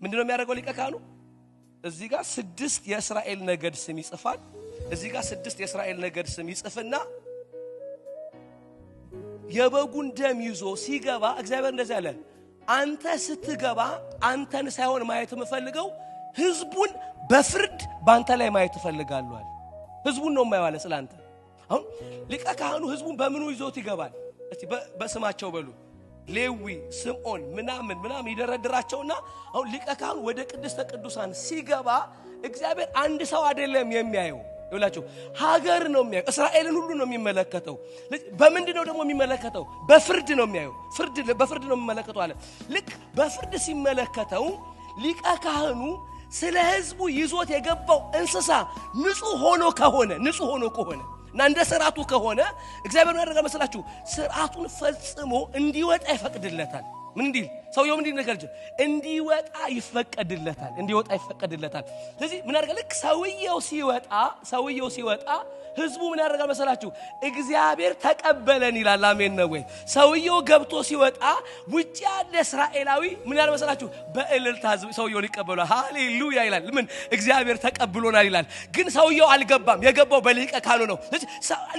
ምንድነው የሚያደርገው ሊቀ ካህኑ? እዚህ ጋር 6 የእስራኤል ነገድ ስም ይጽፋል። እዚህ ጋር 6 የእስራኤል ነገድ ስም ይጽፍና የበጉን ደም ይዞ ሲገባ እግዚአብሔር እንደዚህ አለ፣ አንተ ስትገባ አንተን ሳይሆን ማየት የምፈልገው ህዝቡን በፍርድ ባንተ ላይ ማየት እፈልጋለሁ አለ። ህዝቡን ነው የማይዋለ ስላንተ። አሁን ሊቀ ካህኑ ህዝቡን በምኑ ይዞት ይገባል? እስቲ በስማቸው በሉ። ሌዊ፣ ስምዖን ምናምን ይደረድራቸውና አሁን ሊቀ ካህኑ ወደ ቅድስተ ቅዱሳን ሲገባ እግዚአብሔር አንድ ሰው አይደለም የሚያየው። ይላችሁ ሀገር ነው የሚያየው። እስራኤልን ሁሉ ነው የሚመለከተው። በምንድነው ደግሞ የሚመለከተው? በፍርድ ነው የሚያየው። በፍርድ ነው የሚመለከተው አለ። ልክ በፍርድ ሲመለከተው ሊቀ ካህኑ ስለ ህዝቡ ይዞት የገባው እንስሳ ንጹህ ሆኖ ከሆነ እና እንደ ሥርዓቱ ከሆነ እግዚአብሔር ምን ያደርጋል መሰላችሁ? ሥርዓቱን ፈጽሞ እንዲወጣ ይፈቅድለታል። ምን እንዲል ሰውየው ምን ነገር እንዲወጣ ይፈቀድለታል። ስለዚህ ምን ያደርጋል? ልክ ሰውየው ሲወጣ ህዝቡ ምን ያደርጋል መሰላችሁ? እግዚአብሔር ተቀበለን ይላል። አሜን ነው ወይ? ሰውየው ገብቶ ሲወጣ ውጪ ያለ እስራኤላዊ ምን ያደርጋል መሰላችሁ? በእልልታ ሰውየውን ይቀበላል። ሃሌሉያ ይላል። ምን እግዚአብሔር ተቀብሎናል ይላል። ግን ሰውየው አልገባም። የገባው በሊቀ ካህኑ ነው።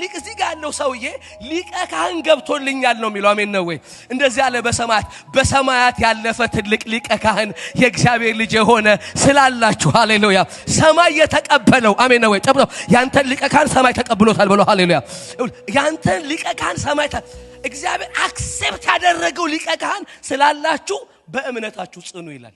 ሊቅ እዚህ ጋር ያለው ሰውዬ ሊቀ ካህን ገብቶልኛል ነው የሚለው። አሜን ነው ወይ? እንደዚህ ያለ በሰማያት ያለፈ ትልቅ ሊቀ ካህን የእግዚአብሔር ልጅ የሆነ ስላላችሁ ሃሌሉያ። ሰማይ የተቀበለው አሜን ነው ወይ? ጨብጠው ያንተን ሊቀ ካህን ሰማይ ተቀብሎታል ብሎ ሃሌሉያ። ያንተን ሊቀ ካህን ሰማይ እግዚአብሔር አክሴፕት ያደረገው ሊቀ ካህን ስላላችሁ በእምነታችሁ ጽኑ ይላል።